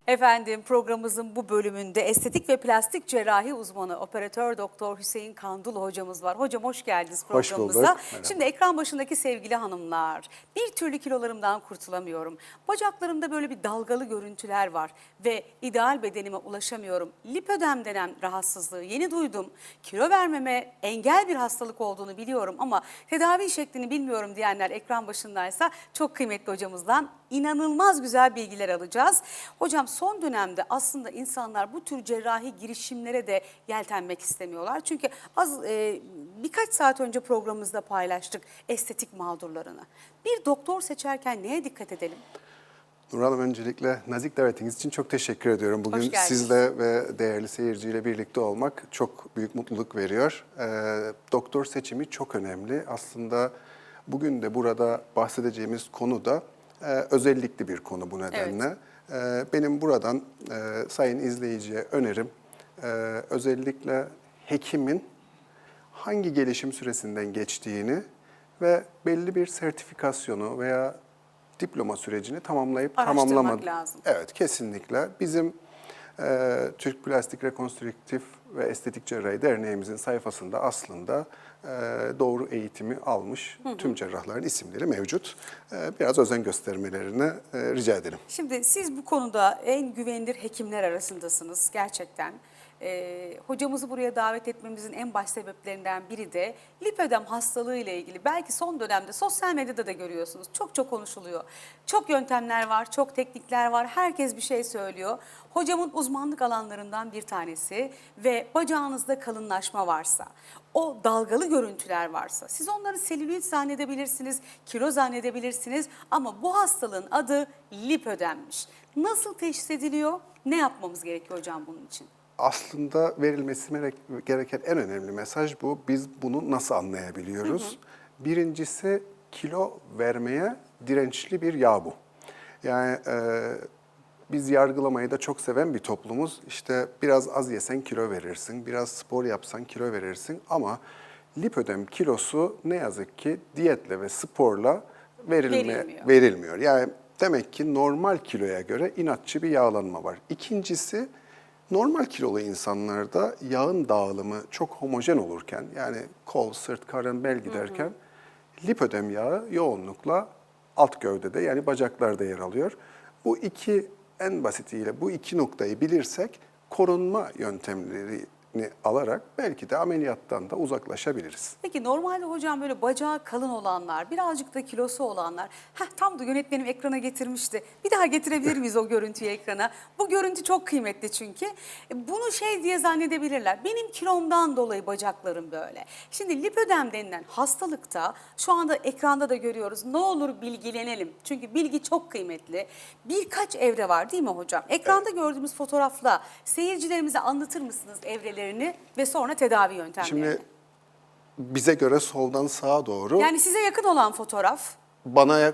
Efendim programımızın bu bölümünde estetik ve plastik cerrahi uzmanı operatör doktor Hüseyin Kandul hocamız var. Hocam hoş geldiniz Hoş programımıza. bulduk. Merhaba. Şimdi ekran başındaki sevgili hanımlar, bir türlü kilolarımdan kurtulamıyorum. Bacaklarımda böyle bir dalgalı görüntüler var ve ideal bedenime ulaşamıyorum. Lipödem denen rahatsızlığı yeni duydum. Kilo vermeme engel bir hastalık olduğunu biliyorum ama tedavi şeklini bilmiyorum diyenler ekran başındaysa çok kıymetli hocamızdan inanılmaz güzel bilgiler alacağız. Hocam son dönemde aslında insanlar bu tür cerrahi girişimlere de yeltenmek istemiyorlar. Çünkü birkaç saat önce programımızda paylaştık estetik mağdurlarını. Bir doktor seçerken neye dikkat edelim? Nur Hanım, öncelikle nazik davetiniz için çok teşekkür ediyorum. Bugün sizle ve değerli seyirciyle birlikte olmak çok büyük mutluluk veriyor. Doktor seçimi çok önemli. Aslında bugün de burada bahsedeceğimiz konu da özellikli bir konu bu nedenle. Evet. Benim buradan sayın izleyiciye önerim özellikle hekimin hangi gelişim süresinden geçtiğini ve belli bir sertifikasyonu veya diploma sürecini tamamlayıp tamamlamadı. Lazım. Evet, kesinlikle. Bizim Türk Plastik Rekonstrüktif ve Estetik Cerrahi Derneğimizin sayfasında aslında doğru eğitimi almış tüm cerrahların isimleri mevcut. Biraz özen göstermelerini rica ederim. Şimdi siz bu konuda en güvenilir hekimler arasındasınız gerçekten. Hocamızı buraya davet etmemizin en baş sebeplerinden biri de lipödem hastalığı ile ilgili. Belki son dönemde sosyal medyada da görüyorsunuz. Çok konuşuluyor. Çok yöntemler var, çok teknikler var. Herkes bir şey söylüyor. Hocamın uzmanlık alanlarından bir tanesi ve bacağınızda kalınlaşma varsa, o dalgalı görüntüler varsa siz onları selülit zannedebilirsiniz, kilo zannedebilirsiniz ama bu hastalığın adı lipödemmiş. Nasıl teşhis ediliyor? Ne yapmamız gerekiyor hocam bunun için? Aslında verilmesi gereken en önemli mesaj bu. Biz bunu nasıl anlayabiliyoruz? Birincisi, kilo vermeye dirençli bir yağ bu. Yani biz yargılamayı da çok seven bir toplumuz. İşte biraz az yesen kilo verirsin, biraz spor yapsan kilo verirsin Ama lipödem kilosu ne yazık ki diyetle ve sporla verilmiyor. Yani demek ki normal kiloya göre inatçı bir yağlanma var. İkincisi, normal kilolu insanlarda yağın dağılımı çok homojen olurken, yani kol, sırt, karın, bel giderken lipödem yağı yoğunlukla alt gövdede, yani bacaklarda yer alıyor. Bu bu iki noktayı bilirsek korunma yöntemlerini alarak belki de ameliyattan da uzaklaşabiliriz. Peki normalde hocam böyle bacağı kalın olanlar, birazcık da kilosu olanlar, tam da yönetmenim ekrana getirmişti. Bir daha getirebilir miyiz o görüntüyü ekrana? Bu görüntü çok kıymetli çünkü. Bunu şey diye zannedebilirler. Benim kilomdan dolayı bacaklarım böyle. Şimdi lipödem denilen hastalıkta şu anda ekranda da görüyoruz. Ne olur bilgilenelim. Çünkü bilgi çok kıymetli. Birkaç evre var değil mi hocam? Ekranda gördüğümüz fotoğrafla seyircilerimize anlatır mısınız evreleri ve sonra tedavi yöntemlerini? Şimdi bize göre soldan sağa doğru. Yani size yakın olan fotoğraf. Bana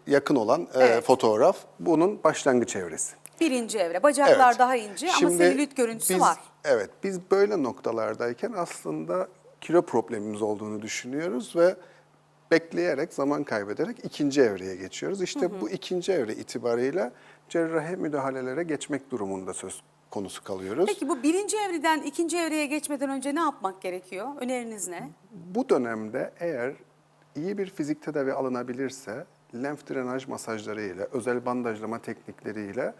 yakın olan fotoğraf bunun başlangıç evresi. Birinci evre. Bacaklar evet. Daha ince ama selülit görüntüsü var. Evet, biz böyle noktalardayken aslında kilo problemimiz olduğunu düşünüyoruz ve bekleyerek, zaman kaybederek ikinci evreye geçiyoruz. İşte bu ikinci evre itibariyle cerrahi müdahalelere geçmek durumunda söz konusu kalıyoruz. Peki bu birinci evreden ikinci evreye geçmeden önce ne yapmak gerekiyor? Öneriniz ne? Bu dönemde eğer iyi bir fizik tedavi alınabilirse, lenf drenaj masajlarıyla, özel bandajlama teknikleriyle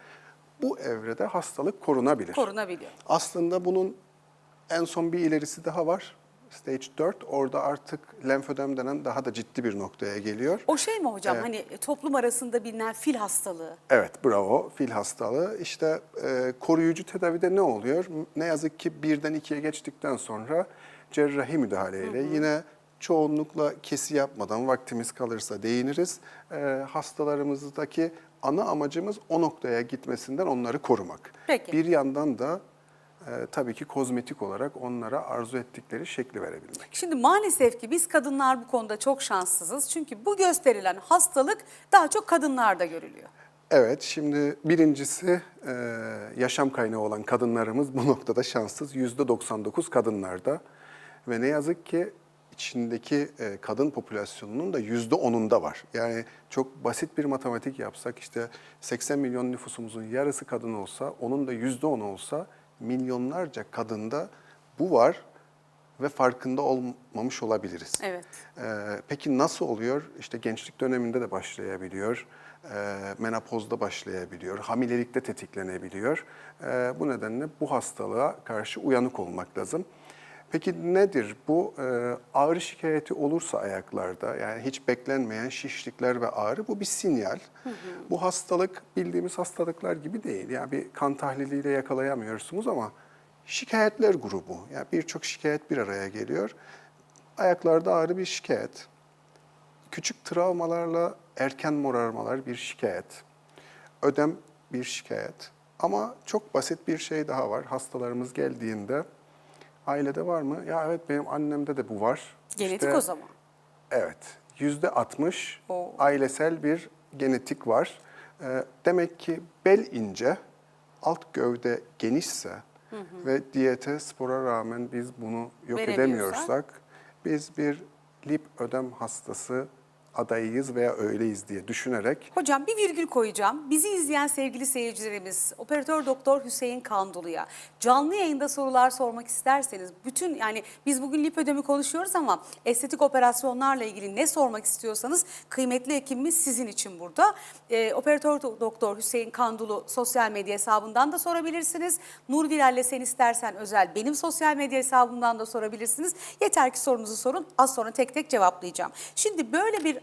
bu evrede hastalık korunabilir. Korunabiliyor. Aslında bunun en son bir ilerisi daha var. Stage 4, orada artık lenfödem denen daha da ciddi bir noktaya geliyor. O şey mi hocam, hani toplum arasında bilinen fil hastalığı? Evet, bravo, fil hastalığı. İşte koruyucu tedavide ne oluyor? Ne yazık ki 1'den 2'ye geçtikten sonra cerrahi müdahaleyle yine çoğunlukla kesi yapmadan vaktimiz kalırsa değiniriz. Hastalarımızdaki ana amacımız o noktaya gitmesinden onları korumak. Peki. Bir yandan da tabii ki kozmetik olarak onlara arzu ettikleri şekli verebilmek. Şimdi maalesef ki biz kadınlar bu konuda çok şanssızız. Çünkü bu gösterilen hastalık daha çok kadınlarda görülüyor. Evet, şimdi birincisi yaşam kaynağı olan kadınlarımız bu noktada şanssız. %99 kadınlarda ve ne yazık ki içindeki kadın popülasyonunun da %10'unda var. Yani çok basit bir matematik yapsak işte 80 milyon nüfusumuzun yarısı kadın olsa, onun da %10'u olsa milyonlarca kadında bu var ve farkında olmamış olabiliriz. Evet. Peki nasıl oluyor? İşte gençlik döneminde de başlayabiliyor, menopozda başlayabiliyor, hamilelikte tetiklenebiliyor. Bu nedenle bu hastalığa karşı uyanık olmak lazım. Peki nedir bu? Ağrı şikayeti olursa ayaklarda, yani hiç beklenmeyen şişlikler ve ağrı, bu bir sinyal. Bu hastalık bildiğimiz hastalıklar gibi değil. Yani bir kan tahliliyle yakalayamıyorsunuz ama şikayetler grubu. Yani birçok şikayet bir araya geliyor. Ayaklarda ağrı bir şikayet. Küçük travmalarla erken morarmalar bir şikayet. Ödem bir şikayet. Ama çok basit bir şey daha var. Hastalarımız geldiğinde ailede var mı? Ya evet, benim annemde de bu var. Genetik İşte, o zaman. evet. %60 Oo. ailesel bir genetik var. Demek ki bel ince, alt gövde genişse ve diyete, spora rağmen biz bunu yok Veremiyorsak? edemiyorsak, biz bir lip ödem hastası adayıyız veya öyleyiz diye düşünerek Hocam bir virgül koyacağım. Bizi izleyen sevgili seyircilerimiz, operatör doktor Hüseyin Kandulu'ya canlı yayında sorular sormak isterseniz, bütün yani biz bugün lipödemi konuşuyoruz ama estetik operasyonlarla ilgili ne sormak istiyorsanız kıymetli hekimimiz sizin için burada. Operatör doktor Hüseyin Kandulu sosyal medya hesabından da sorabilirsiniz. Nur Vilal'le Sen İstersen özel benim sosyal medya hesabımdan da sorabilirsiniz. Yeter ki sorunuzu sorun. Az sonra tek tek cevaplayacağım. Şimdi böyle bir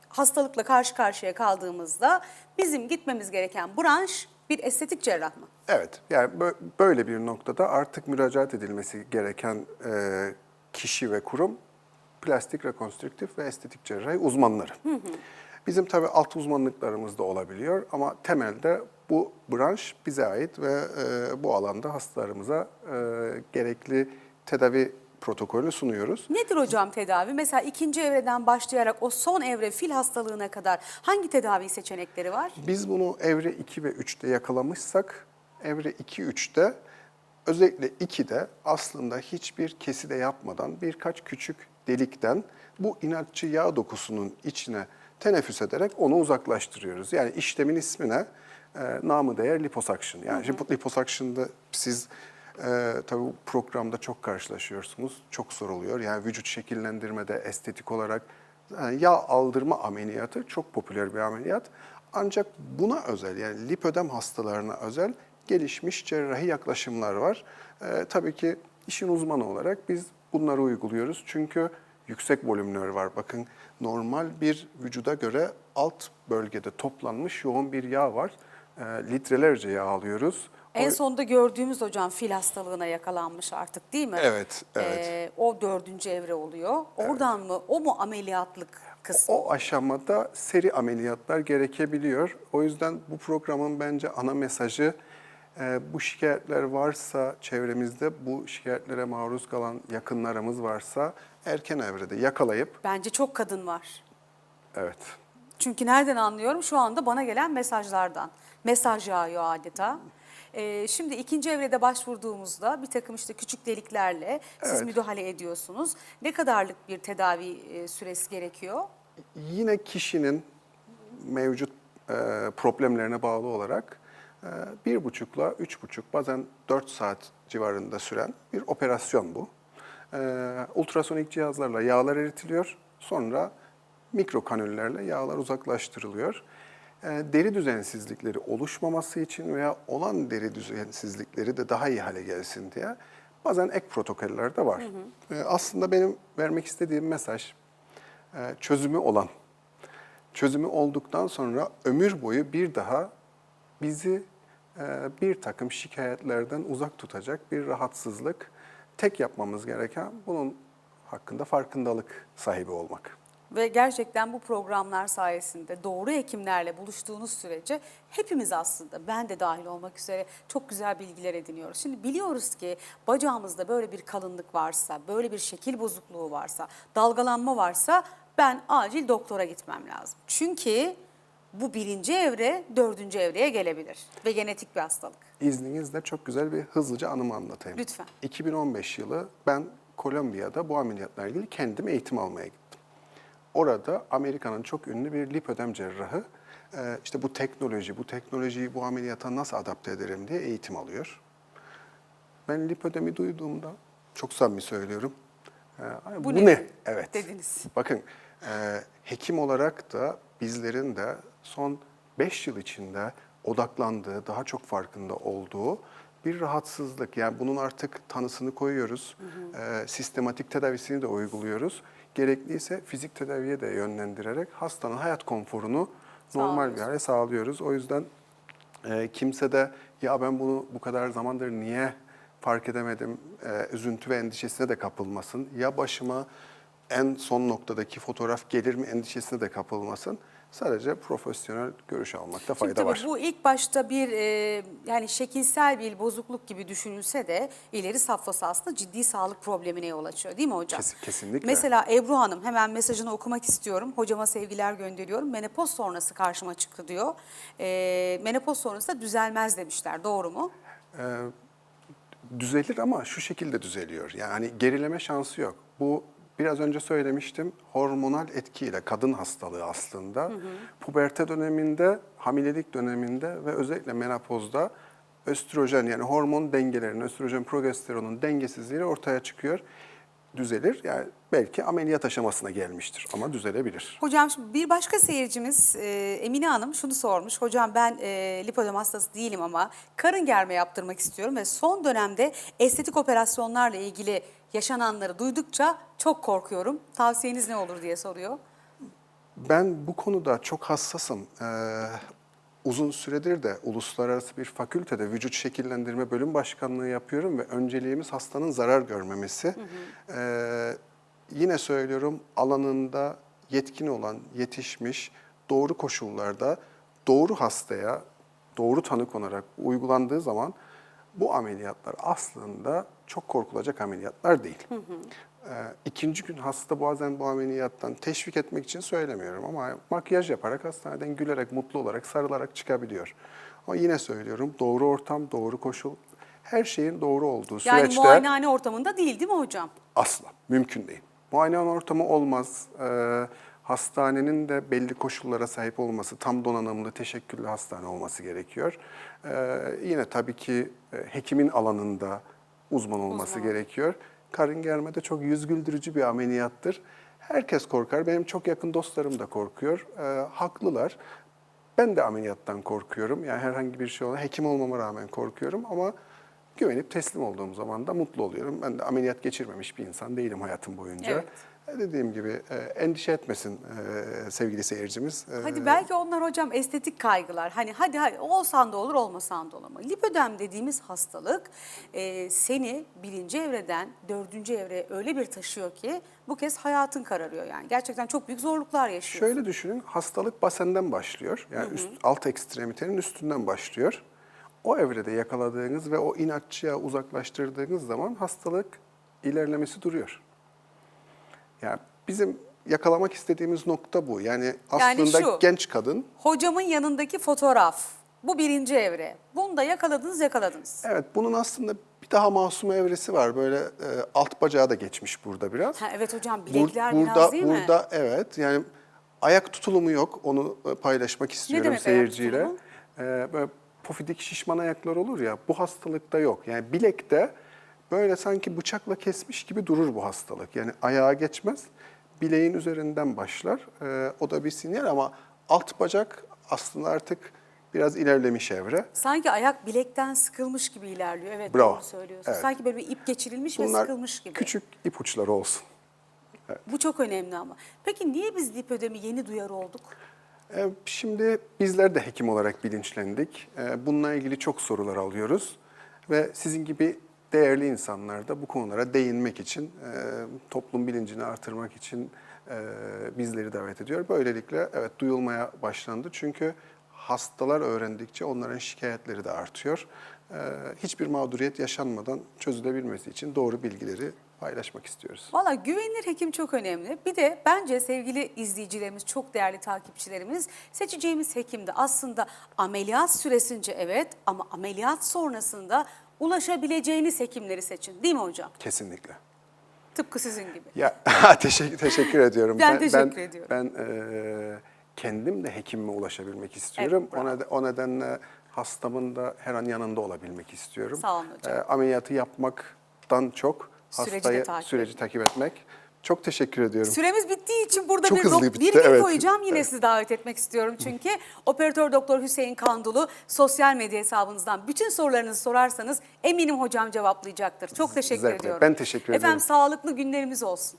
hastalıkla karşı karşıya kaldığımızda bizim gitmemiz gereken branş bir estetik cerrah mı? evet, yani böyle bir noktada artık müracaat edilmesi gereken kişi ve kurum plastik, rekonstrüktif ve estetik cerrahi uzmanları. Bizim tabii alt uzmanlıklarımız da olabiliyor ama temelde bu branş bize ait ve bu alanda hastalarımıza gerekli tedavi protokolü sunuyoruz. Nedir hocam tedavi? Mesela ikinci evreden başlayarak o son evre fil hastalığına kadar hangi tedavi seçenekleri var? Biz bunu evre 2 ve 3'te yakalamışsak, evre 2-3'te özellikle 2'de aslında hiçbir keside yapmadan birkaç küçük delikten bu inatçı yağ dokusunun içine teneffüs ederek onu uzaklaştırıyoruz. Yani işlemin ismine namı değer liposuction. Yani liposuction'da siz tabii bu programda çok karşılaşıyorsunuz, çok soruluyor. Yani vücut şekillendirmede estetik olarak yani yağ aldırma ameliyatı çok popüler bir ameliyat. Ancak buna özel, yani lipödem hastalarına özel gelişmiş cerrahi yaklaşımlar var. Tabii ki işin uzmanı olarak biz bunları uyguluyoruz. Çünkü yüksek volümler var. Bakın, normal bir vücuda göre alt bölgede toplanmış yoğun bir yağ var. Litrelerce yağ alıyoruz. En sonunda gördüğümüz hocam fil hastalığına yakalanmış artık değil mi? Evet, evet. O 4. evre oluyor. Oradan mı? O mu ameliyatlık kısmı? O aşamada seri ameliyatlar gerekebiliyor. O yüzden bu programın bence ana mesajı, bu şikayetler varsa çevremizde, bu şikayetlere maruz kalan yakınlarımız varsa erken evrede yakalayıp, Bence çok kadın var. evet, Çünkü nereden anlıyorum? Şu anda bana gelen mesajlardan. Mesaj yağıyor adeta. Şimdi ikinci evrede başvurduğumuzda bir takım işte küçük deliklerle siz Evet. müdahale ediyorsunuz. Ne kadarlık bir tedavi süresi gerekiyor? yine kişinin mevcut problemlerine bağlı olarak 1,5 ile 3,5, bazen 4 saat civarında süren bir operasyon bu. Ultrasonik cihazlarla yağlar eritiliyor. Sonra mikro kanüllerle yağlar uzaklaştırılıyor. Deri düzensizlikleri oluşmaması için veya olan deri düzensizlikleri de daha iyi hale gelsin diye bazen ek protokoller de var. Aslında benim vermek istediğim mesaj, çözümü olan, çözümü olduktan sonra ömür boyu bir daha bizi bir takım şikayetlerden uzak tutacak bir rahatsızlık. Tek yapmamız gereken bunun hakkında farkındalık sahibi olmak. Ve gerçekten bu programlar sayesinde doğru hekimlerle buluştuğunuz sürece hepimiz aslında, ben de dahil olmak üzere, çok güzel bilgiler ediniyoruz. Şimdi biliyoruz ki bacağımızda böyle bir kalınlık varsa, böyle bir şekil bozukluğu varsa, dalgalanma varsa ben acil doktora gitmem lazım. Çünkü bu 1. evre 4. evreye gelebilir ve genetik bir hastalık. İzninizle çok güzel bir hızlıca anımı anlatayım. Lütfen. 2015 yılı ben Kolombiya'da bu ameliyatla ilgili kendim eğitim almaya gittim. Orada Amerika'nın çok ünlü bir lipödem cerrahı işte bu teknolojiyi bu ameliyata nasıl adapte ederim diye eğitim alıyor. Ben lipödemi duyduğumda çok samimi söylüyorum. Bu ne? Evet. Dediniz. Bakın hekim olarak da bizlerin de son 5 yıl içinde odaklandığı, daha çok farkında olduğu bir rahatsızlık. Yani bunun artık tanısını koyuyoruz, sistematik tedavisini de uyguluyoruz. Gerekliyse fizik tedaviye de yönlendirerek hastanın hayat konforunu normal bir hale sağlıyoruz. O yüzden kimse de ya ben bunu bu kadar zamandır niye fark edemedim, üzüntü ve endişesine de kapılmasın. Ya başıma en son noktadaki fotoğraf gelir mi endişesine de kapılmasın. Sadece profesyonel görüş almakta fayda Tabii var. bu ilk başta bir yani şekilsel bir bozukluk gibi düşünülse de ileri safhası aslında ciddi sağlık problemine yol açıyor değil mi hocam? Kesinlikle. Mesela Ebru Hanım, hemen mesajını okumak istiyorum. Hocama sevgiler gönderiyorum. Menopoz sonrası karşıma çıktı diyor. Menopoz sonrası da düzelmez demişler. Doğru mu? Düzelir ama şu şekilde düzeliyor. Yani gerileme şansı yok. Bu biraz önce söylemiştim, hormonal etkiyle kadın hastalığı aslında. Puberte döneminde, hamilelik döneminde ve özellikle menopozda östrojen yani hormon dengelerinin, östrojen progesteronun dengesizliği ortaya çıkıyor. Düzelir. Yani belki ameliyat aşamasına gelmiştir ama düzelebilir. Hocam şimdi bir başka seyircimiz Emine Hanım şunu sormuş. Hocam ben lipödem hastası değilim ama karın germe yaptırmak istiyorum ve son dönemde estetik operasyonlarla ilgili yaşananları duydukça çok korkuyorum. Tavsiyeniz ne olur diye soruyor. Ben bu konuda çok hassasım. Uzun süredir de uluslararası bir fakültede vücut şekillendirme bölüm başkanlığı yapıyorum ve önceliğimiz hastanın zarar görmemesi. Yine söylüyorum, alanında yetkin olan, yetişmiş, doğru koşullarda, doğru hastaya, doğru tanı konarak uygulandığı zaman bu ameliyatlar aslında çok korkulacak ameliyatlar değil. İkinci gün hasta bazen bu ameliyattan teşvik etmek için söylemiyorum ama makyaj yaparak hastaneden gülerek, mutlu olarak, sarılarak çıkabiliyor. Ama yine söylüyorum, doğru ortam, doğru koşul, her şeyin doğru olduğu Yani süreçte muayenehane ortamında değil mi hocam? asla mümkün değil. Muayenehane ortamı olmaz. Hastanenin de belli koşullara sahip olması, tam donanımlı, teşekküllü hastane olması gerekiyor. Yine tabii ki hekimin alanında uzman olması gerekiyor. Karın germe de çok yüz güldürücü bir ameliyattır. Herkes korkar. Benim çok yakın dostlarım da korkuyor. Haklılar. Ben de ameliyattan korkuyorum. Yani herhangi bir şey olan, hekim olmama rağmen korkuyorum ama güvenip teslim olduğum zaman da mutlu oluyorum. Ben de ameliyat geçirmemiş bir insan değilim hayatım boyunca. Evet. Dediğim gibi endişe etmesin sevgili seyircimiz. Hadi belki onlar hocam estetik kaygılar. Hani hadi olsan da olur, olmasan da olur. Ama lipödem dediğimiz hastalık seni birinci evreden dördüncü evreye öyle bir taşıyor ki bu kez hayatın kararıyor yani. Gerçekten çok büyük zorluklar yaşıyorsun. Şöyle düşünün, hastalık basenden başlıyor. Yani alt ekstremitenin üstünden başlıyor. O evrede yakaladığınız ve o inatçıya uzaklaştırdığınız zaman hastalık ilerlemesi duruyor. Yani bizim yakalamak istediğimiz nokta bu. Yani aslında şu, genç kadın. Hocamın yanındaki fotoğraf. Bu birinci evre. Bunu da yakaladınız. Evet, bunun aslında bir daha masum evresi var. Böyle alt bacağı da geçmiş burada biraz. Ha, evet hocam, bilekler burada, biraz değil mi? Burada evet, yani ayak tutulumu yok. Onu paylaşmak istiyorum demek ayak seyirciyle. tutulumu? Böyle pofidik şişman ayaklar olur ya, bu hastalıkta yok. Yani bilekte böyle sanki bıçakla kesmiş gibi durur bu hastalık. Yani ayağa geçmez, bileğin üzerinden başlar. O da bir sinyal ama alt bacak aslında artık biraz ilerlemiş evre. Sanki ayak bilekten sıkılmış gibi ilerliyor. Evet, Bravo. doğru söylüyorsun. Evet. Sanki böyle bir ip geçirilmiş ve Bunlar sıkılmış gibi. küçük ipuçları olsun. Bu çok önemli ama. Peki niye biz lipödemi yeni duyar olduk? Şimdi bizler de hekim olarak bilinçlendik. Bununla ilgili çok sorular alıyoruz. Ve sizin gibi değerli insanlar da bu konulara değinmek için, toplum bilincini artırmak için bizleri davet ediyor. Böylelikle evet duyulmaya başlandı. Çünkü hastalar öğrendikçe onların şikayetleri de artıyor. Hiçbir mağduriyet yaşanmadan çözülebilmesi için doğru bilgileri paylaşmak istiyoruz. Valla güvenilir hekim çok önemli. Bir de bence sevgili izleyicilerimiz, çok değerli takipçilerimiz, seçeceğimiz hekim de aslında ameliyat süresince evet ama ameliyat sonrasında ulaşabileceğiniz hekimleri seçin, değil mi hocam? Kesinlikle. Tıpkı sizin gibi. Ya teşekkür ediyorum. Ben teşekkür ediyorum. Ben kendim de hekimime ulaşabilmek istiyorum. Evet, O nedenle hastamın da her an yanında olabilmek istiyorum. Sağ olun hocam. Ameliyatı yapmaktan çok süreci takip etmek. Çok teşekkür ediyorum. Süremiz bittiği için burada Çok hızlı bitti, bir virgül evet. koyacağım. Yine sizi davet etmek istiyorum çünkü. Operatör Doktor Hüseyin Kandulu sosyal medya hesabınızdan bütün sorularınızı sorarsanız eminim hocam cevaplayacaktır. Çok teşekkür Zevkle. ediyorum. Ben teşekkür ederim. Efendim sağlıklı günlerimiz olsun.